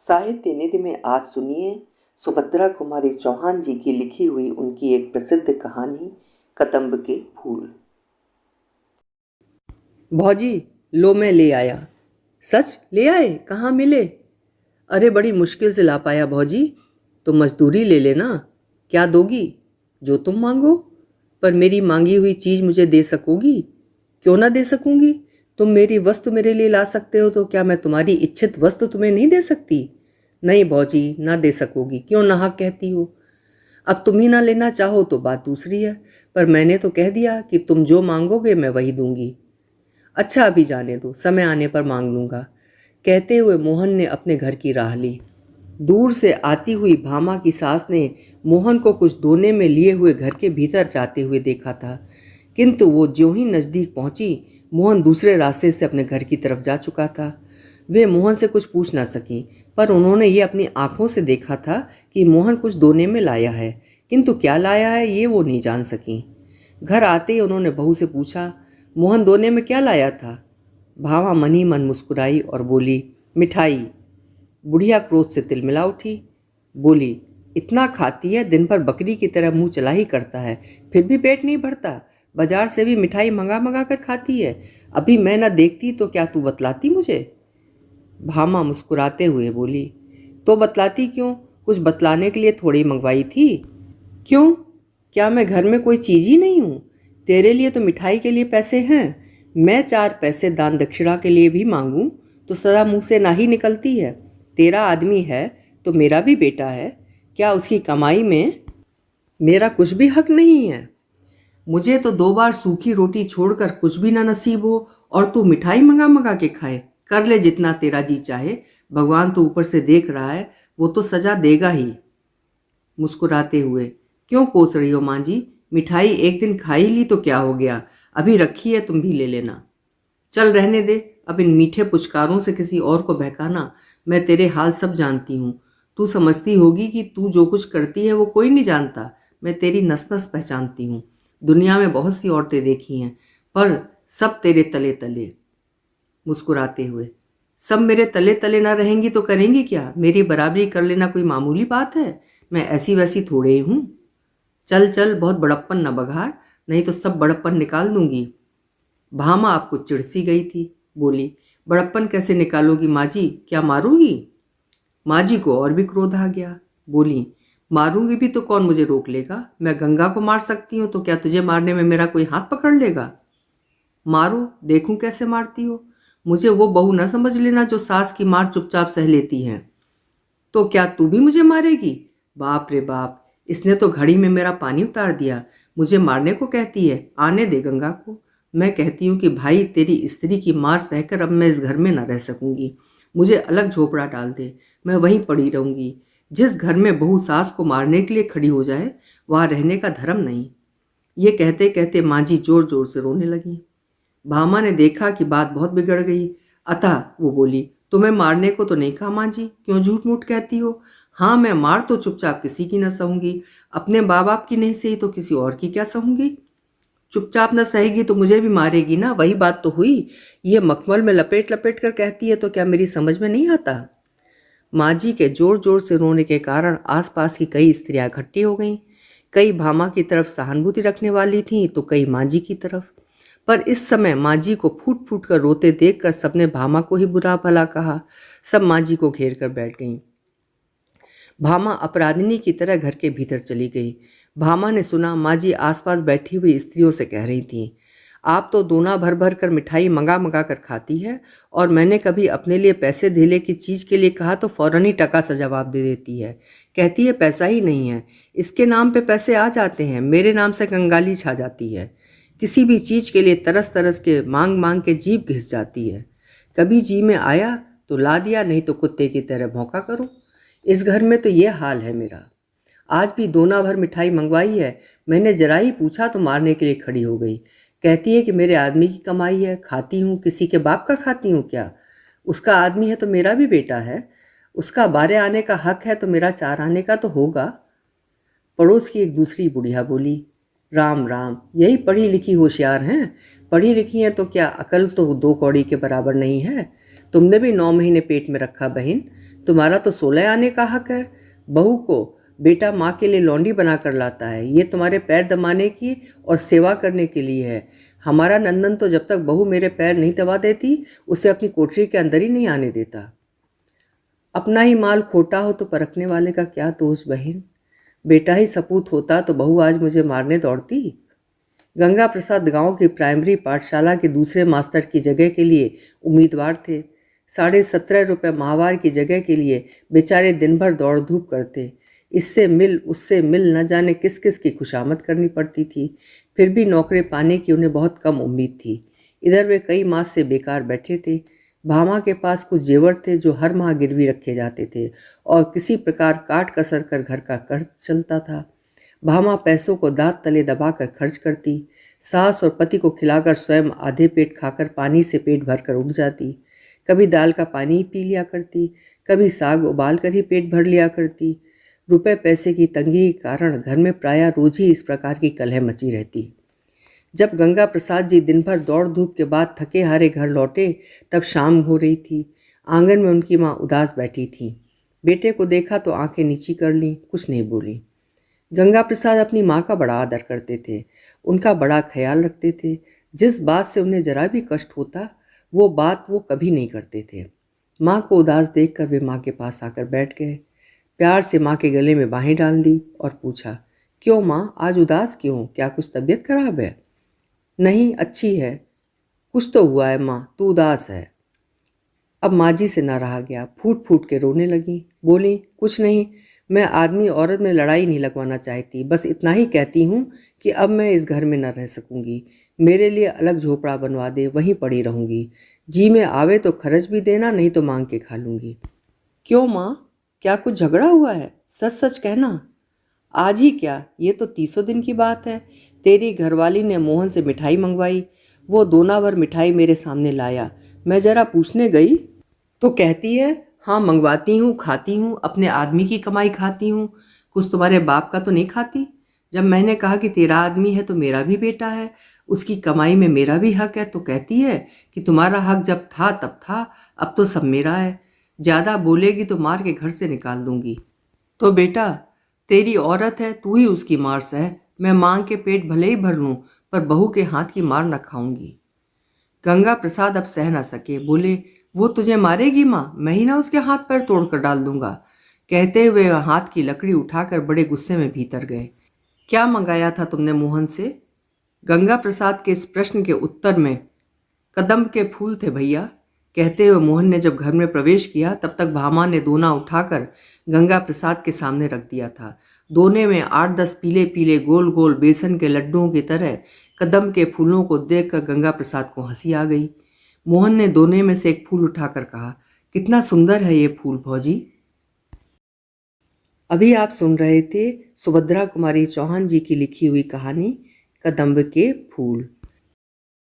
साहित्य निधि में आज सुनिए सुभद्रा कुमारी चौहान जी की लिखी हुई उनकी एक प्रसिद्ध कहानी कदम्ब के फूल। भौजी, लो मैं ले आया। सच ले आए? कहाँ मिले? अरे बड़ी मुश्किल से ला पाया भौजी। तो मजदूरी ले लेना। क्या दोगी? जो तुम मांगो। पर मेरी मांगी हुई चीज़ मुझे दे सकोगी? क्यों ना दे सकूंगी। तुम मेरी वस्तु मेरे लिए ला सकते हो तो क्या मैं तुम्हारी इच्छित वस्तु तुम्हें नहीं दे सकती? नहीं भौजी, ना दे सकोगी। क्यों नाहक कहती हो? अब तुम ही ना लेना चाहो तो बात दूसरी है, पर मैंने तो कह दिया कि तुम जो मांगोगे मैं वही दूंगी। अच्छा अभी जाने दो, समय आने पर मांग लूँगा। कहते हुए मोहन ने अपने घर की राह ली। दूर से आती हुई भामा की सास ने मोहन को कुछ दोने में लिए हुए घर के भीतर जाते हुए देखा था, किंतु वो ज्यों ही नज़दीक पहुंची, मोहन दूसरे रास्ते से अपने घर की तरफ जा चुका था। वे मोहन से कुछ पूछ ना सकी, पर उन्होंने ये अपनी आंखों से देखा था कि मोहन कुछ दोने में लाया है, किंतु क्या लाया है ये वो नहीं जान सकी। घर आते ही उन्होंने बहू से पूछा, मोहन दोने में क्या लाया था? भामा मन ही मन मुस्कुराई और बोली, मिठाई। बुढ़िया क्रोध से तिलमिला उठी। बोली, इतना खाती है, दिन भर बकरी की तरह मुंह चला ही करता है, फिर भी पेट नहीं भरता। बाजार से भी मिठाई मंगा मंगा कर खाती है। अभी मैं न देखती तो क्या तू बतलाती मुझे? भामा मुस्कुराते हुए बोली, तो बतलाती क्यों? कुछ बतलाने के लिए थोड़ी मंगवाई थी। क्यों? क्या मैं घर में कोई चीज़ ही नहीं हूँ? तेरे लिए तो मिठाई के लिए पैसे हैं। मैं 4 पैसे दान दक्षिणा के लिए भी मांगूं तो सदा मुंह से ना ही निकलती है। तेरा आदमी है तो मेरा भी बेटा है, क्या उसकी कमाई में मेरा कुछ भी हक नहीं है? मुझे तो 2 बार सूखी रोटी छोड़कर कुछ भी ना नसीब हो, और तू मिठाई मंगा मंगा के खाए। कर ले जितना तेरा जी चाहे, भगवान तो ऊपर से देख रहा है, वो तो सजा देगा ही। मुस्कुराते हुए, क्यों कोस रही हो माँ जी? मिठाई एक दिन खाई ली तो क्या हो गया? अभी रखी है, तुम भी ले लेना। चल रहने दे, अब इन मीठे पुचकारों से किसी और को बहकाना। मैं तेरे हाल सब जानती हूँ। तू समझती होगी कि तू जो कुछ करती है वो कोई नहीं जानता। मैं तेरी नस नस पहचानती हूँ। दुनिया में बहुत सी औरतें देखी हैं, पर सब तेरे तले तले। मुस्कुराते हुए, सब मेरे तले तले ना रहेंगी तो करेंगी क्या? मेरी बराबरी कर लेना कोई मामूली बात है? मैं ऐसी वैसी थोड़े ही हूँ। चल चल, बहुत बड़प्पन न बघार, नहीं तो सब बड़प्पन निकाल दूंगी। भामा आपको चिढ़ गई थी। बोली, बड़प्पन कैसे निकालोगी माँ जी? क्या मारूंगी? माँ जी को और भी क्रोध आ गया। बोली, मारूंगी भी तो कौन मुझे रोक लेगा? मैं गंगा को मार सकती हूँ, तो क्या तुझे मारने में मेरा कोई हाथ पकड़ लेगा? मारो, देखूं कैसे मारती हो। मुझे वो बहू न समझ लेना जो सास की मार चुपचाप सह लेती है। तो क्या तू भी मुझे मारेगी? बाप रे बाप, इसने तो घड़ी में मेरा पानी उतार दिया। मुझे मारने को कहती है? आने दे गंगा को। मैं कहती हूँ कि भाई, तेरी स्त्री की मार सहकर अब मैं इस घर में न रह सकूंगी। मुझे अलग झोपड़ा डाल दे, मैं वहीं पड़ी रहूंगी। जिस घर में बहू सास को मारने के लिए खड़ी हो जाए, वहाँ रहने का धर्म नहीं। ये कहते कहते माँ जी जोर जोर से रोने लगी। भामा ने देखा कि बात बहुत बिगड़ गई, अतः वो बोली, तुम्हें मारने को तो नहीं कहा माँ जी, क्यों झूठ मूठ कहती हो? हाँ, मैं मार तो चुपचाप किसी की न सहूंगी। अपने माँ बाप की नहीं सही तो किसी और की क्या सहूंगी? चुपचाप न सहेगी तो मुझे भी मारेगी ना, वही बात तो हुई। ये मखमल में लपेट लपेट कर कहती है तो क्या मेरी समझ में नहीं आता? माँ जी के जोर जोर से रोने के कारण आसपास की कई स्त्रियां इकट्ठी हो गईं। कई भामा की तरफ सहानुभूति रखने वाली थीं तो कई माँ जी की तरफ। पर इस समय माँ जी को फूट फूट कर रोते देखकर सबने भामा को ही बुरा भला कहा। सब माँ जी को घेर कर बैठ गईं। भामा अपराधिनी की तरह घर के भीतर चली गई। भामा ने सुना माँ जी आसपास बैठी हुई स्त्रियों से कह रही थीं, आप तो दोना भर भर कर मिठाई मंगा मंगा कर खाती है, और मैंने कभी अपने लिए पैसे धेले की चीज़ के लिए कहा तो फौरन ही टका सा जवाब दे देती है। कहती है पैसा ही नहीं है, इसके नाम पे पैसे आ जाते हैं, मेरे नाम से कंगाली छा जाती है। किसी भी चीज़ के लिए तरस तरस के मांग मांग के जीभ घिस जाती है। कभी जी में आया तो ला दिया, नहीं तो कुत्ते की तरह भौंका करो। इस घर में तो ये हाल है मेरा। आज भी दोना भर मिठाई मंगवाई है, मैंने जरा ही पूछा तो मारने के लिए खड़ी हो गई। कहती है कि मेरे आदमी की कमाई है, खाती हूँ, किसी के बाप का खाती हूँ क्या? उसका आदमी है तो मेरा भी बेटा है, उसका 12 आने का हक है तो मेरा 4 आने का तो होगा। पड़ोस की एक दूसरी बुढ़िया बोली, राम राम, यही पढ़ी लिखी होशियार हैं। पढ़ी लिखी हैं तो क्या अकल तो 2 कौड़ी के बराबर नहीं है? तुमने भी 9 महीने पेट में रखा बहन, तुम्हारा तो 16 आने का हक है। बहू को बेटा माँ के लिए लौंडी बना कर लाता है, ये तुम्हारे पैर दबाने की और सेवा करने के लिए है। हमारा नंदन तो जब तक बहू मेरे पैर नहीं दबा देती उसे अपनी कोठरी के अंदर ही नहीं आने देता। अपना ही माल खोटा हो तो परखने वाले का क्या दोष बहन। बेटा ही सपूत होता तो बहू आज मुझे मारने दौड़ती। गंगा प्रसाद गांव की प्राइमरी पाठशाला के दूसरे मास्टर की जगह के लिए उम्मीदवार थे। 17.5 रुपये माहवार की जगह के लिए बेचारे दिन भर दौड़ धूप करते। इससे मिल उससे मिल न जाने किस किस की खुशामद करनी पड़ती थी। फिर भी नौकरी पाने की उन्हें बहुत कम उम्मीद थी। इधर वे कई मास से बेकार बैठे थे। भामा के पास कुछ जेवर थे जो हर माह गिरवी रखे जाते थे और किसी प्रकार काट कसर कर घर का कर्ज चलता था। भामा पैसों को दांत तले दबाकर खर्च करती। सास और पति को खिलाकर स्वयं आधे पेट खाकर पानी से पेट भरकर उठ जाती। कभी दाल का पानी ही पी लिया करती, कभी साग उबाल कर ही पेट भर लिया करती। रुपए पैसे की तंगी के कारण घर में प्रायः रोज ही इस प्रकार की कलह मची रहती। जब गंगा प्रसाद जी दिन भर दौड़ धूप के बाद थके हारे घर लौटे तब शाम हो रही थी। आंगन में उनकी माँ उदास बैठी थी। बेटे को देखा तो आंखें नीची कर लीं, कुछ नहीं बोली। गंगा प्रसाद अपनी माँ का बड़ा आदर करते थे, उनका बड़ा ख्याल रखते थे। जिस बात से उन्हें जरा भी कष्ट होता वो बात वो कभी नहीं करते थे। माँ को उदास देखकर वे माँ के पास आकर बैठ गए। प्यार से माँ के गले में बाहें डाल दी और पूछा, क्यों माँ, आज उदास क्यों? क्या कुछ तबीयत खराब है? नहीं, अच्छी है। कुछ तो हुआ है माँ, तू उदास है। अब माँ जी से ना रहा गया, फूट फूट के रोने लगी। बोली, कुछ नहीं, मैं आदमी औरत में लड़ाई नहीं लगवाना चाहती, बस इतना ही कहती हूँ कि अब मैं इस घर में न रह सकूँगी। मेरे लिए अलग झोपड़ा बनवा दे, वहीं पड़ी रहूँगी। जी में आवे तो खर्च भी देना, नहीं तो मांग के खा लूँगी। क्यों माँ, क्या कुछ झगड़ा हुआ है? सच सच कहना। आज ही क्या, ये तो 30 दिन की बात है। तेरी घरवाली ने मोहन से मिठाई मंगवाई, वो दोना भर मिठाई मेरे सामने लाया। मैं जरा पूछने गई तो कहती है, हाँ मंगवाती हूँ, खाती हूँ, अपने आदमी की कमाई खाती हूँ, कुछ तुम्हारे बाप का तो नहीं खाती। जब मैंने कहा कि तेरा आदमी है तो मेरा भी बेटा है, उसकी कमाई में मेरा भी हक है, तो कहती है कि तुम्हारा हक जब था तब था, अब तो सब मेरा है। ज़्यादा बोलेगी तो मार के घर से निकाल दूंगी। तो बेटा, तेरी औरत है, तू ही उसकी मार सह। मैं मांग के पेट भले ही भर लूँ, पर बहू के हाथ की मार न खाऊंगी। गंगा प्रसाद अब सह न सके, बोले, वो तुझे मारेगी माँ, मैं ही ना उसके हाथ पैर तोड़ कर डाल दूंगा। कहते हुए हाथ की लकड़ी उठाकर बड़े गुस्से में भीतर गए। क्या मंगाया था तुमने मोहन से? गंगा प्रसाद के इस प्रश्न के उत्तर में कदम के फूल थे भैया, कहते हुए मोहन ने जब घर में प्रवेश किया तब तक भामा ने दोना उठाकर गंगा प्रसाद के सामने रख दिया था। दोने में 8-10 पीले पीले गोल गोल बेसन के लड्डुओं की तरह कदम के फूलों को देखकर गंगा प्रसाद को हंसी आ गई। मोहन ने दोने में से एक फूल उठाकर कहा, कितना सुंदर है ये फूल भौजी। अभी आप सुन रहे थे सुभद्रा कुमारी चौहान जी की लिखी हुई कहानी कदम्ब के फूल।